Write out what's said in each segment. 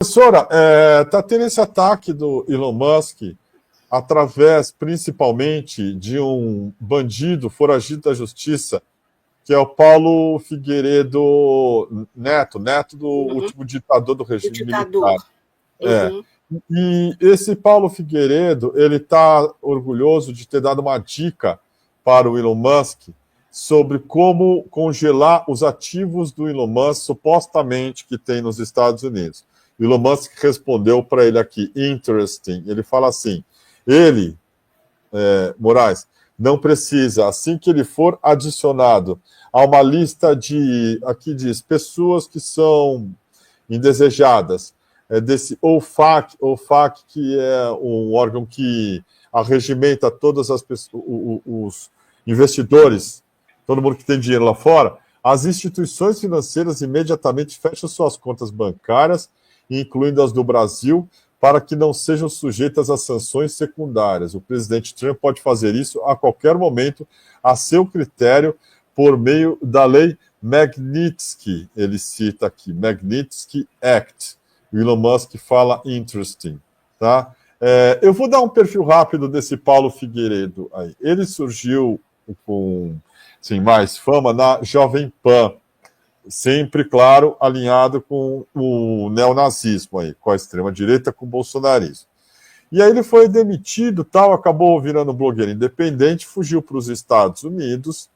Professora, está tendo esse ataque do Elon Musk através, principalmente, de um bandido foragido da justiça, que é o Paulo Figueiredo Neto, neto do Uhum. último ditador do O regime militar. ditador. É. Uhum. E esse Paulo Figueiredo, ele está orgulhoso de ter dado uma dica para o Elon Musk sobre como congelar os ativos do Elon Musk, supostamente, que tem nos Estados Unidos. O Elon Musk respondeu para ele aqui, interesting. Ele fala assim, ele, Moraes, não precisa, assim que ele for adicionado a uma lista de, aqui diz, pessoas que são indesejadas, desse OFAC, que é um órgão que arregimenta todas as pessoas, os investidores, todo mundo que tem dinheiro lá fora, as instituições financeiras imediatamente fecham suas contas bancárias, incluindo as do Brasil, para que não sejam sujeitas a sanções secundárias. O presidente Trump pode fazer isso a qualquer momento, a seu critério, por meio da lei Magnitsky, ele cita aqui, Magnitsky Act. O Elon Musk fala interesting, tá? Eu vou dar um perfil rápido desse Paulo Figueiredo aí. Ele surgiu com assim, mais fama na Jovem Pan, sempre, claro, alinhado com o neonazismo aí, com a extrema-direita, com o bolsonarismo. E aí ele foi demitido, tal, acabou virando blogueiro independente, fugiu para os Estados Unidos,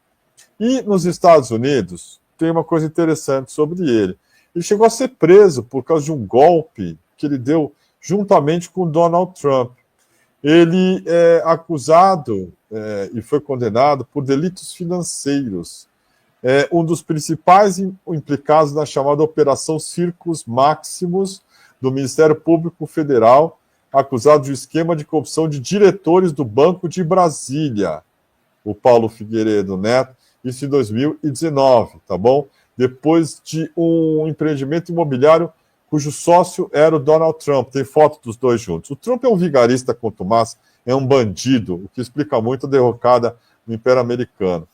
e nos Estados Unidos, tem uma coisa interessante sobre ele. Ele chegou a ser preso por causa de um golpe que ele deu juntamente com Donald Trump. Ele é acusado e foi condenado por delitos financeiros. É um dos principais implicados na chamada Operação Circus Maximus do Ministério Público Federal, acusado de um esquema de corrupção de diretores do Banco de Brasília, o Paulo Figueiredo Neto, isso em 2019, tá bom? Depois de um empreendimento imobiliário cujo sócio era o Donald Trump. Tem foto dos dois juntos. O Trump é um vigarista contumaz, é um bandido, o que explica muito a derrocada no Império Americano.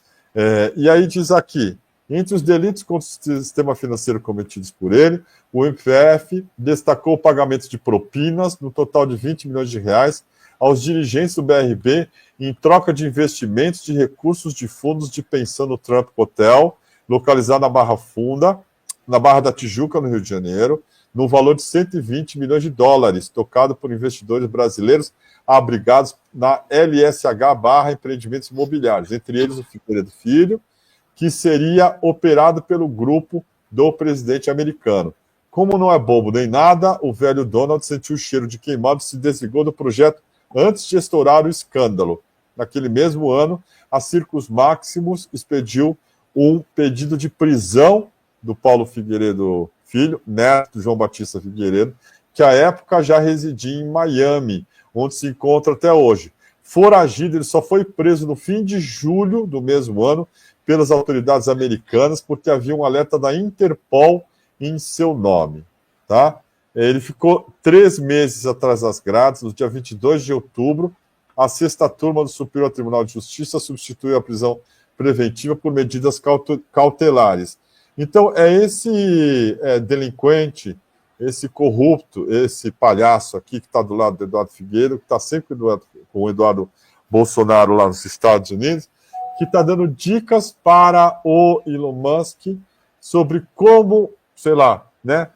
E aí diz aqui, entre os delitos contra o sistema financeiro cometidos por ele, o MPF destacou pagamentos de propinas, no total de 20 milhões de reais, aos dirigentes do BRB em troca de investimentos de recursos de fundos de pensão no Trump Hotel, localizado na Barra Funda, na Barra da Tijuca, no Rio de Janeiro, no valor de 120 milhões de dólares, tocado por investidores brasileiros abrigados na LSH Barra Empreendimentos Imobiliários, entre eles o Figueiredo Filho, que seria operado pelo grupo do presidente americano. Como não é bobo nem nada, o velho Donald sentiu o cheiro de queimado e se desligou do projeto antes de estourar o escândalo. Naquele mesmo ano, a Circus Maximus expediu um pedido de prisão do Paulo Figueiredo Filho, neto do João Batista Figueiredo, que à época já residia em Miami, onde se encontra até hoje. Foragido, ele só foi preso no fim de julho do mesmo ano pelas autoridades americanas, porque havia um alerta da Interpol em seu nome, tá? Ele ficou 3 meses atrás das grades, no dia 22 de outubro, a 6ª turma do Superior Tribunal de Justiça substituiu a prisão preventiva por medidas cautelares. Então, é esse delinquente, esse corrupto, esse palhaço aqui que está do lado do Eduardo Figueiredo, que está sempre com o Eduardo Bolsonaro lá nos Estados Unidos, que está dando dicas para o Elon Musk sobre como, sei lá, né,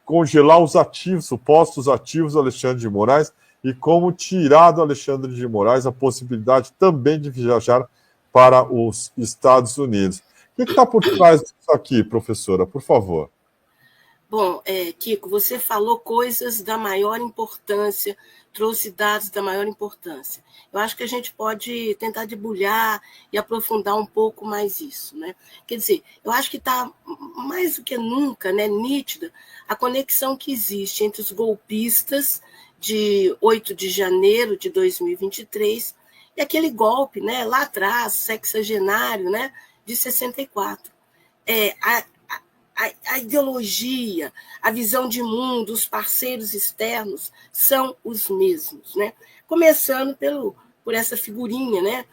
congelar os ativos, supostos ativos do Alexandre de Moraes, e como tirar do Alexandre de Moraes a possibilidade também de viajar para os Estados Unidos. O que está por trás disso aqui, professora? Por favor. Bom, Kiko, você falou coisas da maior importância, trouxe dados da maior importância. Eu acho que a gente pode tentar debulhar e aprofundar um pouco mais isso, né? Quer dizer, eu acho que está mais do que nunca, né, nítida a conexão que existe entre os golpistas de 8 de janeiro de 2023 e aquele golpe, né, lá atrás, sexagenário, né, de 64. A ideologia, a visão de mundo, os parceiros externos são os mesmos, né? Começando por essa figurinha, né?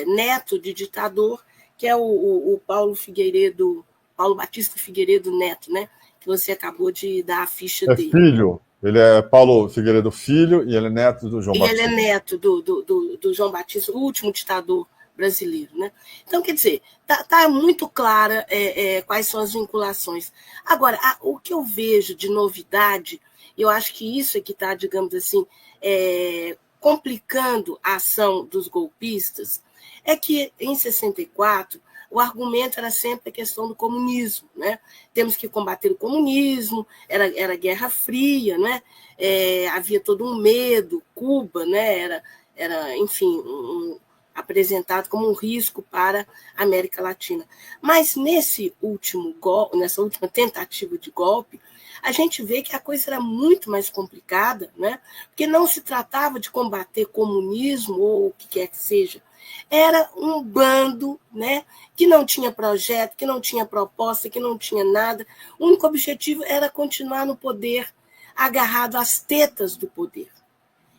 Neto de ditador, que é o Paulo Batista Figueiredo Neto, né? que você acabou de dar a ficha É dele. filho, ele é Paulo Figueiredo Filho e ele é neto do João E Batista. ele é neto do João Batista, o último ditador brasileiro, né? Então, quer dizer, tá muito clara quais são as vinculações. Agora, o que eu vejo de novidade, eu acho que isso é que está, digamos assim, complicando a ação dos golpistas, é que em 64 o argumento era sempre a questão do comunismo, né? Temos que combater o comunismo, era Guerra Fria, né? Havia todo um medo, Cuba, né? Era enfim, apresentado como um risco para a América Latina. Mas nessa última tentativa de golpe, a gente vê que a coisa era muito mais complicada, né? Porque não se tratava de combater comunismo ou o que quer que seja. Era um bando, né, que não tinha projeto, que não tinha proposta, que não tinha nada. O único objetivo era continuar no poder, agarrado às tetas do poder.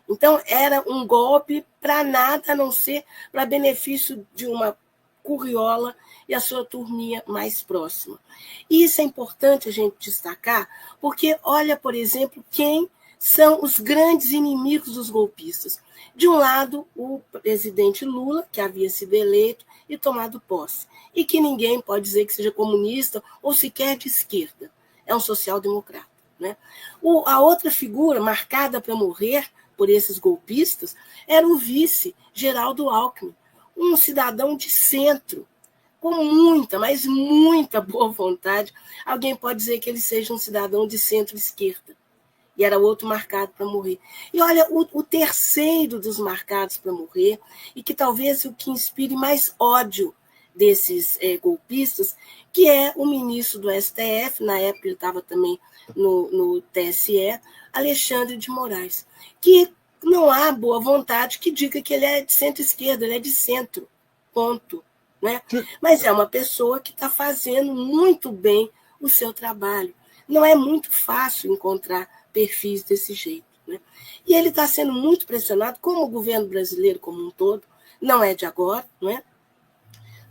Então, era um golpe para nada, a não ser para benefício de uma curriola e a sua turminha mais próxima. E isso é importante a gente destacar, porque olha, por exemplo, quem são os grandes inimigos dos golpistas. De um lado, o presidente Lula, que havia sido eleito e tomado posse, e que ninguém pode dizer que seja comunista ou sequer de esquerda. É um social-democrata, né? A outra figura marcada para morrer por esses golpistas era o vice Geraldo Alckmin, um cidadão de centro, com muita, mas muita boa vontade. Alguém pode dizer que ele seja um cidadão de centro-esquerda. E era outro marcado para morrer. E olha, o terceiro dos marcados para morrer, e que talvez o que inspire mais ódio desses golpistas, que é o ministro do STF, na época ele estava também no TSE, Alexandre de Moraes, que não há boa vontade que diga que ele é de centro-esquerda, ele é de centro, ponto. Né? Mas é uma pessoa que está fazendo muito bem o seu trabalho. Não é muito fácil encontrar perfis desse jeito. Né? E ele está sendo muito pressionado, como o governo brasileiro como um todo, não é de agora, não é?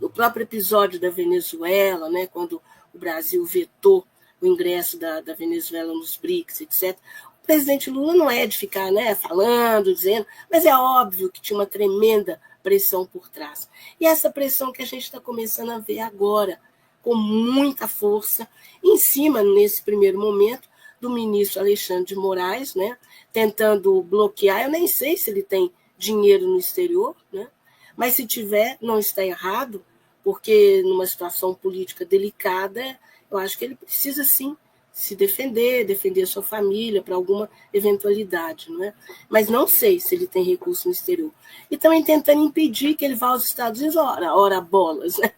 No próprio episódio da Venezuela, né, quando o Brasil vetou o ingresso da Venezuela nos BRICS, etc., o presidente Lula não é de ficar, né, falando, dizendo, mas é óbvio que tinha uma tremenda pressão por trás. E essa pressão que a gente está começando a ver agora, com muita força, em cima, nesse primeiro momento, do ministro Alexandre de Moraes, né, tentando bloquear. Eu nem sei se ele tem dinheiro no exterior, né, mas se tiver, não está errado, porque numa situação política delicada, eu acho que ele precisa, sim, se defender sua família para alguma eventualidade, não é? Mas não sei se ele tem recurso no exterior. E também tentando impedir que ele vá aos Estados Unidos, ora bolas, né?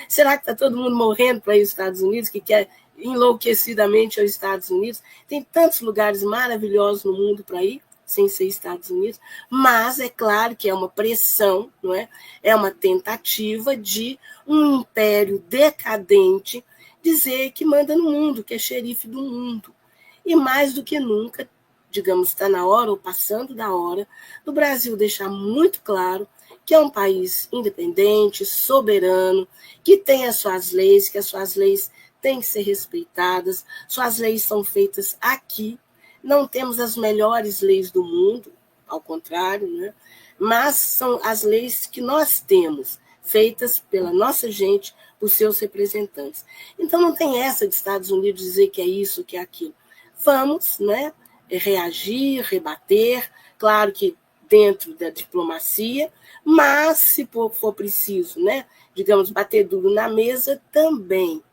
Será que está todo mundo morrendo para ir aos Estados Unidos, que quer enlouquecidamente aos Estados Unidos? Tem tantos lugares maravilhosos no mundo para ir, sem ser Estados Unidos, mas é claro que é uma pressão, não é? É uma tentativa de um império decadente dizer que manda no mundo, que é xerife do mundo. E mais do que nunca, digamos, está na hora, ou passando da hora, do Brasil deixar muito claro que é um país independente, soberano, que tem as suas leis, que as suas leis têm que ser respeitadas, suas leis são feitas aqui. Não temos as melhores leis do mundo, ao contrário, né? Mas são as leis que nós temos, feitas pela nossa gente, por seus representantes. Então não tem essa de Estados Unidos dizer que é isso, que é aquilo. Vamos, né, reagir, rebater, claro que dentro da diplomacia, mas se for preciso, né, digamos, bater duro na mesa também.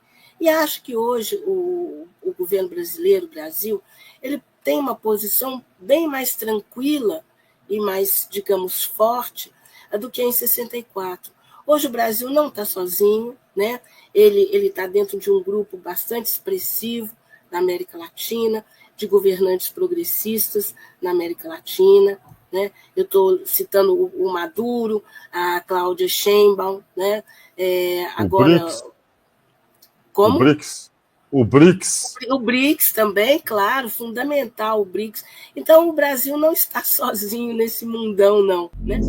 E acho que hoje o governo brasileiro, o Brasil, ele tem uma posição bem mais tranquila e mais, digamos, forte do que em 64. Hoje o Brasil não está sozinho, né? Ele está dentro de um grupo bastante expressivo na América Latina, de governantes progressistas na América Latina. Né? Eu estou citando o Maduro, a Cláudia Sheinbaum, né? Agora... BRICS. Como? O BRICS. O BRICS também, claro, fundamental o BRICS. Então, o Brasil não está sozinho nesse mundão, não, né?